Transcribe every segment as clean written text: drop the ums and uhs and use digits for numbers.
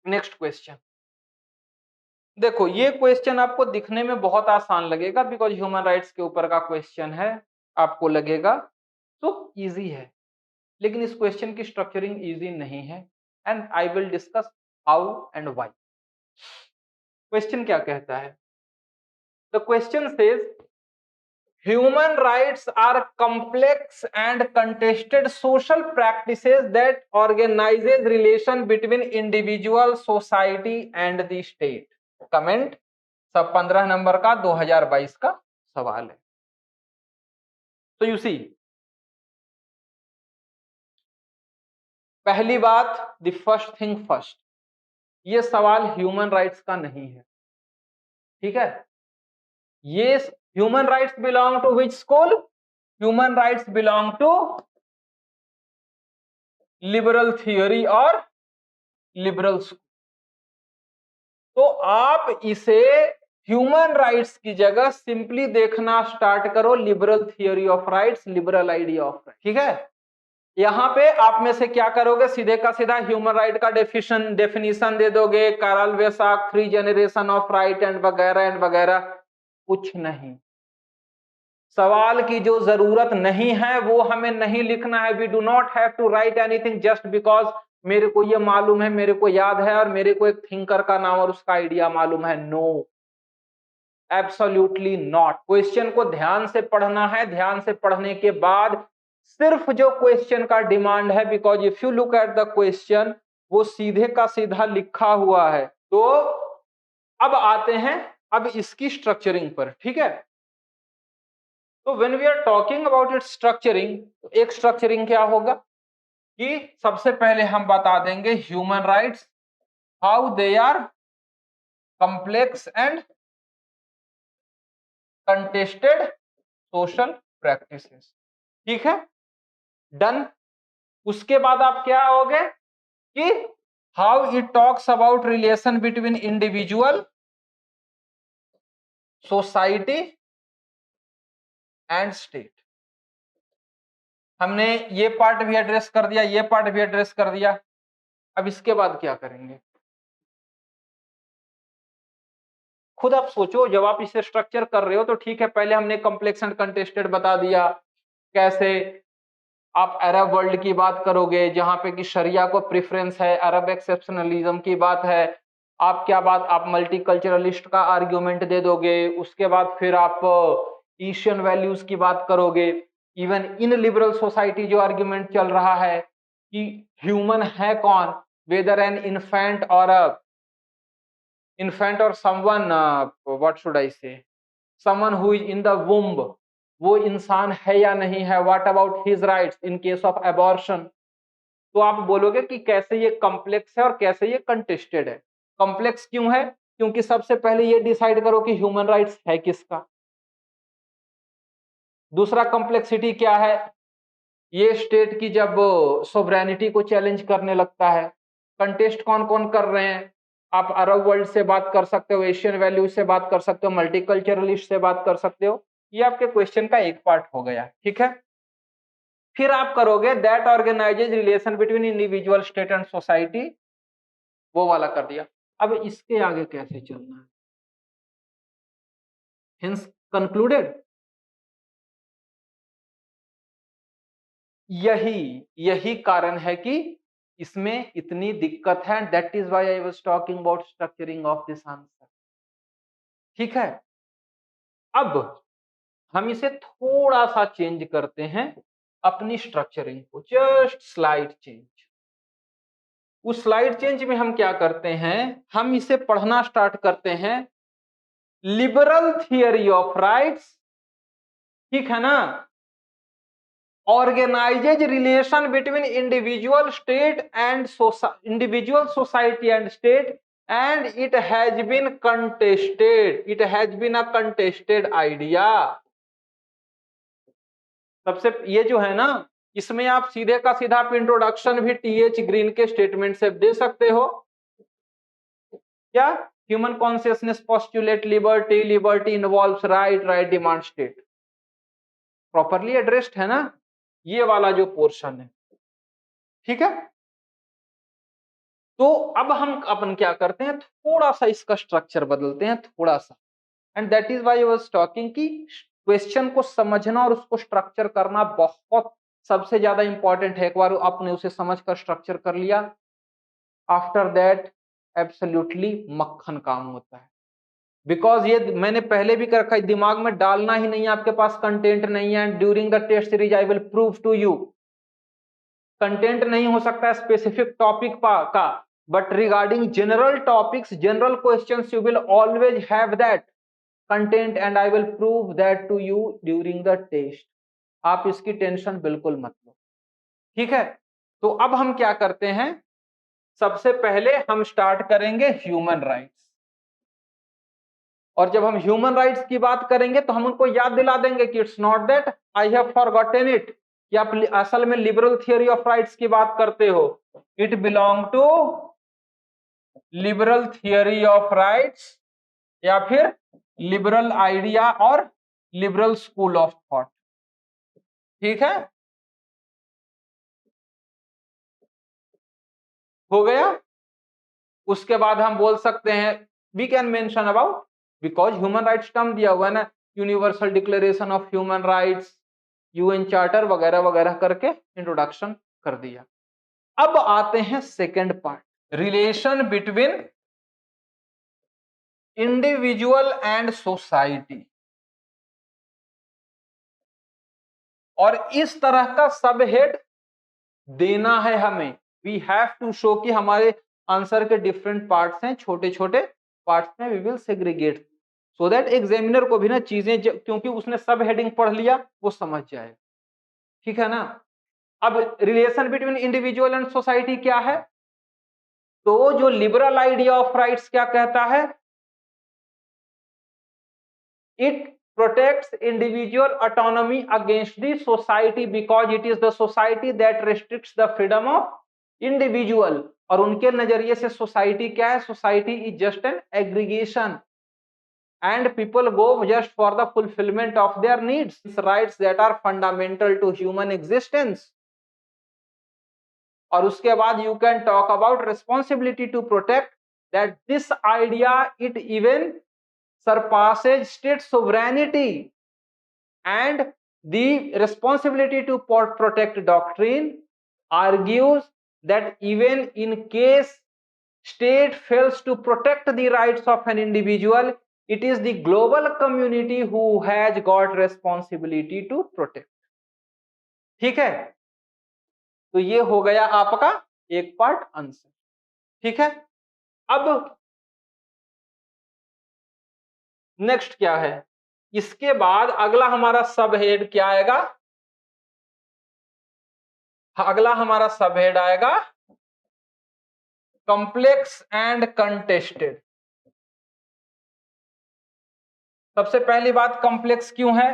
Next question देखो, ये question आपको दिखने में बहुत आसान लगेगा बिकॉज ह्यूमन राइट्स के ऊपर का क्वेश्चन है, आपको लगेगा तो इजी है, लेकिन इस क्वेश्चन की स्ट्रक्चरिंग इजी नहीं है and I will discuss how and why. Question क्या कहता है? The question says human rights are complex and contested social practices that organizes relation between individual, society and the state। Comment सब 15 number का 2022 का सवाल है। तो यू सी, पहली बात, द फर्स्ट थिंग फर्स्ट, ये सवाल ह्यूमन राइट्स का नहीं है, ठीक है? ये human rights belong to which school? Human rights belong to liberal theory और लिबरल स्कूल। तो आप इसे ह्यूमन राइट्स की जगह सिंपली देखना स्टार्ट करो liberal theory of rights, liberal idea of right, ठीक है? यहां पे आप में से क्या करोगे, सीधे का सीधा ह्यूमन राइट का डेफिनेशन दे दोगे, Karl Vasak, 3 generation of right and वगैरह। कुछ नहीं, सवाल की जो जरूरत नहीं है वो हमें नहीं लिखना है। We do not have to write anything just because मेरे को ये मालूम है, मेरे को याद है, और मेरे को एक थिंकर का नाम और उसका आइडिया मालूम है। No, absolutely not. क्वेश्चन को ध्यान से पढ़ना है, ध्यान से पढ़ने के बाद सिर्फ जो क्वेश्चन का डिमांड है, because if you look at the question, वो सीधे का सीधा लिखा हुआ है। तो अब आते हैं अब इसकी स्ट्रक्चरिंग पर, ठीक है? तो when we are talking about its structuring, एक स्ट्रक्चरिंग क्या होगा कि सबसे पहले हम बता देंगे human rights, how they are complex and contested social practices, ठीक है? डन। उसके बाद आप क्या आओगे कि how it talks about relation between individual, society and state. हमने ये पार्ट भी एड्रेस कर दिया, ये पार्ट भी एड्रेस कर दिया। अब इसके बाद क्या करेंगे, खुद आप सोचो। जब आप इसे स्ट्रक्चर कर रहे हो तो ठीक है, पहले हमने कॉम्प्लेक्स एंड कंटेस्टेड बता दिया, कैसे आप अरब वर्ल्ड की बात करोगे जहां पे कि शरिया को प्रेफरेंस है, अरब एक्सेप्शनलिज्म की बात है, आप क्या बात, आप मल्टीकल्चरलिस्ट का आर्ग्यूमेंट दे दोगे। उसके बाद फिर आप एशियन वैल्यूज की बात करोगे। इवन इन लिबरल सोसाइटी जो आर्ग्यूमेंट चल रहा है कि ह्यूमन है कौन, वेदर एन इन्फेंट और समवन, व्हाट शुड आई से, someone who is in the womb, वो इंसान है या नहीं है, what about his rights in case of abortion. तो आप बोलोगे कि कैसे ये कॉम्प्लेक्स है और कैसे ये कंटेस्टेड है। कॉम्प्लेक्स क्यों है? क्योंकि सबसे पहले ये डिसाइड करो कि ह्यूमन राइट्स है किसका। दूसरा कॉम्प्लेक्सिटी क्या है, ये स्टेट की जब सोवरेनिटी को चैलेंज करने लगता है। कंटेस्ट कौन कौन कर रहे हैं? आप अरब वर्ल्ड से बात कर सकते हो, एशियन वैल्यूज से बात कर सकते हो, मल्टीकल्चरलिस्ट से बात कर सकते हो। ये आपके क्वेश्चन का एक पार्ट हो गया, ठीक है? फिर आप करोगे that organises relation between individual, state and society, वो वाला कर दिया। अब इसके आगे कैसे चलना है? Hints concluded. यही कारण है कि इसमें इतनी दिक्कत है। That is why I was talking about structuring of this answer, ठीक है? अब हम इसे थोड़ा सा चेंज करते हैं, अपनी स्ट्रक्चरिंग को, जस्ट स्लाइड चेंज। उस स्लाइड चेंज में हम क्या करते हैं, हम इसे पढ़ना स्टार्ट करते हैं लिबरल थियरी ऑफ राइट्स, ठीक है ना? organizes relation between individual state and individual society and state, and it has been contested, it has been a contested idea। सबसे ये जो है ना, इसमें आप सीधे का सीधा आप इंट्रोडक्शन भी टीएच ग्रीन के स्टेटमेंट से दे सकते हो। क्या? Human consciousness postulate liberty, liberty involves right, right demand state. Properly addressed है ना ये वाला जो पोर्शन है, ठीक है? तो अब हम अपन क्या करते हैं, थोड़ा सा इसका स्ट्रक्चर बदलते हैं, थोड़ा सा। And that is why I was talking कि क्वेश्चन को समझना और उसको स्ट्रक्चर करना बहुत सबसे ज्यादा इंपॉर्टेंट है। एक बार आपने उसे समझकर स्ट्रक्चर कर लिया, आफ्टर दैट एब्सोल्युटली मक्खन काम होता है। बिकॉज ये मैंने पहले भी कर रखा है, दिमाग में डालना ही नहीं है, आपके पास कंटेंट नहीं है। And during the test series I will prove to you, content नहीं हो सकता है स्पेसिफिक टॉपिक का, but regarding general topics, general questions, you will always have that content and I will prove that to you during the test. आप इसकी tension बिल्कुल मत लो, ठीक है। तो अब हम क्या करते हैं, सबसे पहले हम स्टार्ट करेंगे ह्यूमन राइट्स। और जब हम ह्यूमन राइट्स की बात करेंगे तो हम उनको याद दिला देंगे कि it's not that I have forgotten it, कि आप असल में लिबरल थियोरी ऑफ राइट्स की बात करते हो। It belong to liberal theory of rights या फिर लिबरल आइडिया और लिबरल स्कूल ऑफ थॉट, ठीक है। हो गया। उसके बाद हम बोल सकते हैं we can mention about, because human rights term दिया हुआ है ना, universal declaration of human rights, UN charter वगैरह वगैरह करके इंट्रोडक्शन कर दिया। अब आते हैं second part, relation between individual and society. और इस तरह का सब हेड देना है हमें, वी हैव टू शो कि हमारे आंसर के डिफरेंट पार्ट्स हैं, छोटे छोटे पार्ट्स में we will segregate, so that examiner को भी ना चीजें, क्योंकि उसने सब हेडिंग पढ़ लिया, वो समझ जाए, ठीक है ना। अब relation between individual and society क्या है, तो जो लिबरल आइडिया ऑफ राइट्स क्या कहता है, it protects individual autonomy against the society because it is the society that restricts the freedom of individual। और उनके नजरिए से सोसाइटी क्या है, society is just an aggregation and people go just for the fulfillment of their needs, rights that are fundamental to human existence। और उसके बाद you can talk about responsibility to protect, that this idea it even surpasses state sovereignty, and the responsibility to protect doctrine argues that even in case state fails to protect the rights of an individual, it is the global community who has got responsibility to protect, ठीक है। तो ये हो गया आपका एक part answer, ठीक है। अब नेक्स्ट क्या है, इसके बाद अगला हमारा सब हेड क्या आएगा, अगला हमारा सब हेड आएगा कॉम्प्लेक्स एंड कंटेस्टेड। सबसे पहली बात, कॉम्प्लेक्स क्यों है,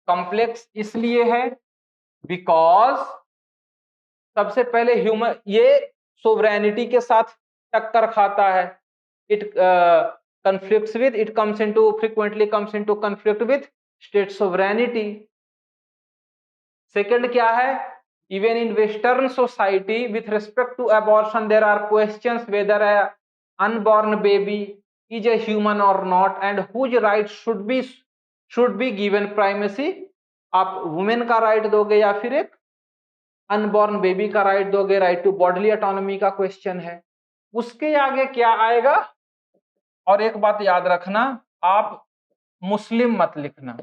कॉम्प्लेक्स इसलिए है बिकॉज सबसे पहले ह्यूमन ये सोवरेनिटी के साथ टक्कर खाता है, it conflicts with, it comes into frequently comes into conflict with state sovereignty। Second क्या है, even in western society with respect to abortion there are questions whether a unborn baby is a human or not and whose rights should be given primacy। आप women का right दोगे या फिर एक unborn baby का right दोगे, right to bodily autonomy का question है। उसके आगे क्या आएगा, और एक बात याद रखना, आप मुस्लिम मत लिखना,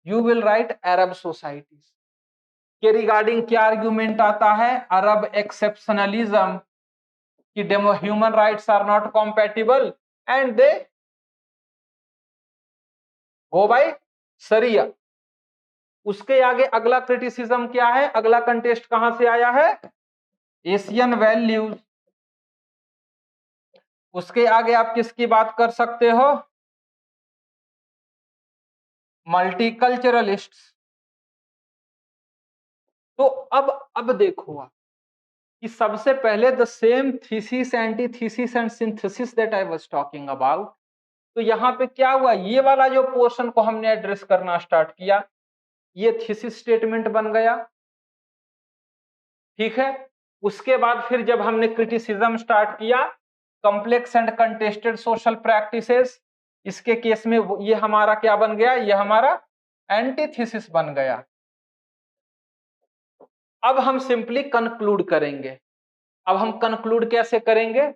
you will write Arab societies के रिगार्डिंग क्या आर्ग्यूमेंट आता है, अरब एक्सेप्शनलिज्म कि demo human rights are not compatible and they go by sharia. उसके आगे अगला क्रिटिसिज्म क्या है, अगला कंटेस्ट कहां से आया है, एशियन वैल्यूज। उसके आगे आप किसकी बात कर सकते हो, मल्टीकल्चरलिस्ट्स। तो अब देखो आप कि सबसे पहले the same thesis, antithesis and synthesis that I was talking about, तो यहां पे क्या हुआ, ये वाला जो पोर्शन को हमने एड्रेस करना स्टार्ट किया, ये थीसिस स्टेटमेंट बन गया, ठीक है। उसके बाद फिर जब हमने क्रिटिसिज्म स्टार्ट किया, complex and contested social practices, इसके केस में ये हमारा क्या बन गया, ये हमारा एंटीथीसिस बन गया। अब हम सिंपली कंक्लूड करेंगे। अब हम कंक्लूड कैसे करेंगे?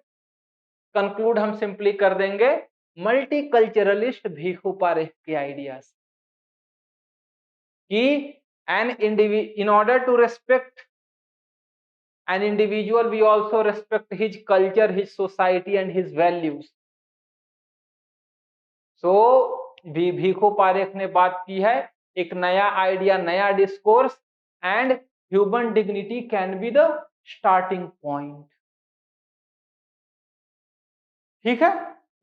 कंक्लूड हम सिंपली कर देंगे मल्टीकल्चरलिस्ट भीखू पारेख के आइडियाज कि in order to respect an individual, we also respect his culture, his society and his values. So Bhikhu Parekh ने बात की है, एक नया आइडिया, नया discourse and human dignity can be the starting point. ठीक है,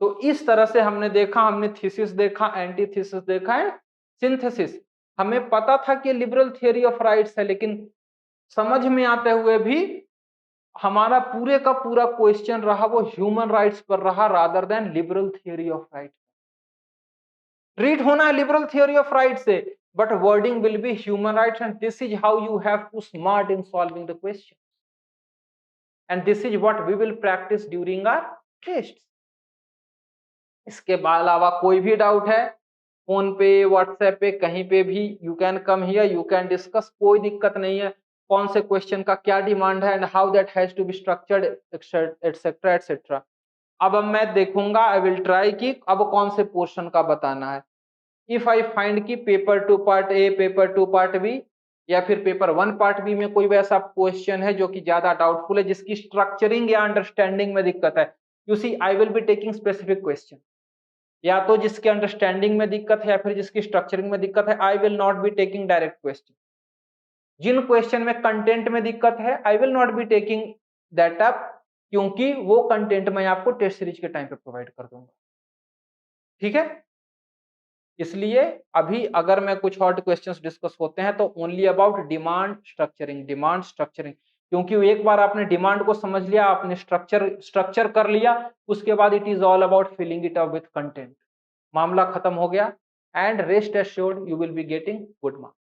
तो इस तरह से हमने देखा, हमने थीसिस देखा, एंटीथीसिस देखा है, सिंथेसिस। हमें पता था कि लिबरल थियरी ऑफ राइट्स है, लेकिन समझ में आते हुए भी हमारा पूरे का पूरा क्वेश्चन रहा वो ह्यूमन राइट्स पर रहा, rather than liberal theory of right. Treat होना है लिबरल थियरी ऑफ राइट से, but wording will be human rights and this is how you have to smart in solving the question and this is what we will practice during our test. इसके अलावा कोई भी doubt है, phone पे, WhatsApp पे, कहीं पे भी you can come here, you can discuss, कोई दिक्कत नहीं है। कौन से क्वेश्चन का क्या डिमांड है and how that has to be structured etcetera etcetera. अब मैं देखूंगा, आई विल ट्राई कि अब कौन से पोर्शन का बताना है। इफ आई फाइंड कि paper 2 part A, paper 2 part B या फिर पेपर 1 पार्ट बी में कोई वैसा क्वेश्चन है जो कि ज्यादा डाउटफुल है, जिसकी स्ट्रक्चरिंग या अंडरस्टैंडिंग में दिक्कत है, you see I will be taking specific question. या तो जिसके अंडरस्टैंडिंग में दिक्कत है या फिर जिसकी स्ट्रक्चरिंग में दिक्कत है, I will not be taking direct question. जिन क्वेश्चन में कंटेंट में दिक्कत है, I will not be taking that up, क्योंकि वो कंटेंट मैं आपको टेस्ट सीरीज के टाइम पे प्रोवाइड कर दूंगा। ठीक है, इसलिए अभी अगर मैं कुछ और क्वेश्चंस डिस्कस होते हैं तो only about demand structuring, demand structuring, क्योंकि एक बार आपने डिमांड को समझ लिया, आपने स्ट्रक्चर कर लिया, उसके बाद it is all about filling it up with content. मामला खत्म हो गया and rest assured you will be getting good marks.